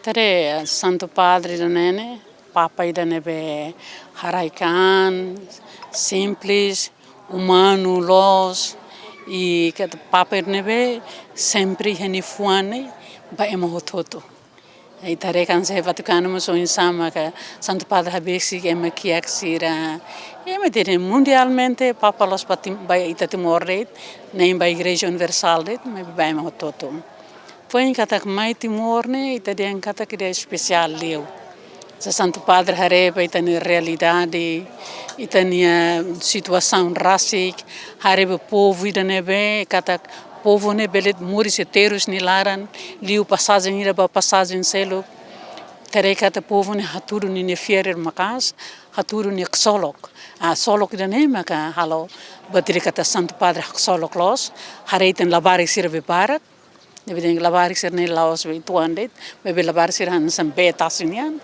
Tere Santo Padre da Nene, Papa ida nebe haraikan, simples, humano, los, e que Papa ida nebe sempre heni fuan ba ema hotu. E tere kan se Vaticano mo so insama que Santo Padre habesi ema kiaksira. Ema tere mundialmente Papa los ba ita Timor-Leste, nem ba Igreja Universal det, mas ba ema hotu. Foi em katak mai Timor ne ita dia em katak dia especial leu. Se Santo Padre hareba ita ni realidade, ita ni situação racial, hareba povo ida nebe katak povo ne belet muris eteiros ni laran, liu passagem ira ba passagem selo. Tere kata povo ne haturu ni fierer makas, haturu ni solok. A solok ida ne maka halo batiri kata Santo Padre solok los, hareiten labari sira bebarat. Evidente lavar ser nem laos bem tuandet, bebe lavar ser han sambe tasunian.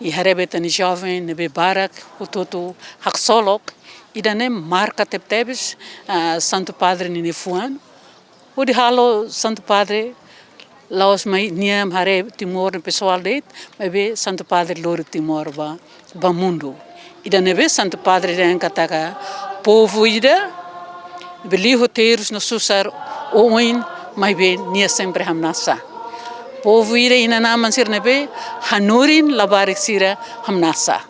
E harebe tani jovem nebe barak hotu haksolok ida nem marca tebes Santo Padre ni fuan. O de halo Santo Padre laos mai niam hare Timor pessoal det, bebe Santo Padre loro Timor ba mundo. Ida nebe Santo Padre den kataka povo ida beli roteiros no susar oin mas bem, nia sempre hamnasa. Povo ira ina naman sir nebe, hanurin labarik sira hamnasa.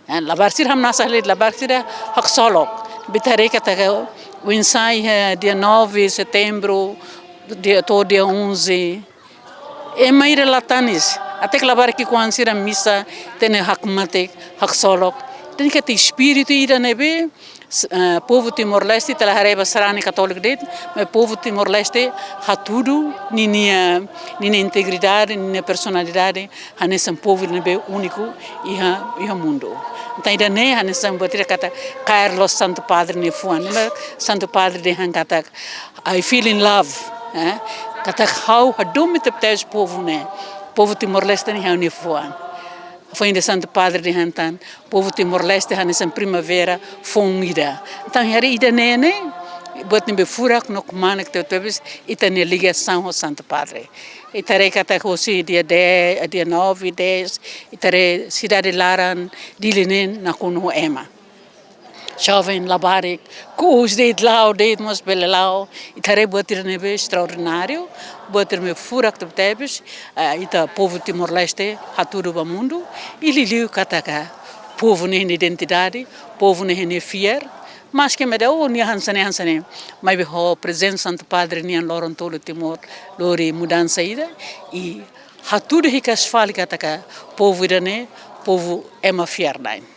Labar sir hamnasa lid, labar sira haksolok. Bitare kata o ensaio dia 9 de setembro, dia 11. E maira latanis. Até que labar que quando sira missa, tem hakmatek, haksolok. Tem que ter espírito ira nebe, povo Timor-Leste telah hareba sarani católico det, mas povo Timor-Leste hatudo ninia integridade, ninia personalidade, hanesam povo nebe único iha mundo. Então ainda nem hanesam bater kata Carlos Santo Padre ne fuan, Santo Padre de han kata I feel in love, kata how hadum teptes povo ne, povo Timor-Leste ne han ne fuan. Foi ainda Santo Padre de Hantan, povo Timor-Leste, nessa primavera, fomida. Então, era ida nene, bot nem befurak no comando que teve, e tem ligação ao Santo Padre. E tarei kata hoje dia 10, dia 9, 10, e tarei cidade Laran, dilinen na kuno ema. Jovem labarik, kus deed lau, deed mos bele lau, e tarei botir nebe extraordinário, botir me furak te tebes, ita povo Timor-Leste, haturu ba mundo, e liliu kataka, povo nem identidade, povo nem fier, mas que me deu ni hansane, mas o presidente Santo Padre ni loron tolo Timor, lori mudança ida, e haturu hikas fali kataka, povo ida ne, povo ema fier dain.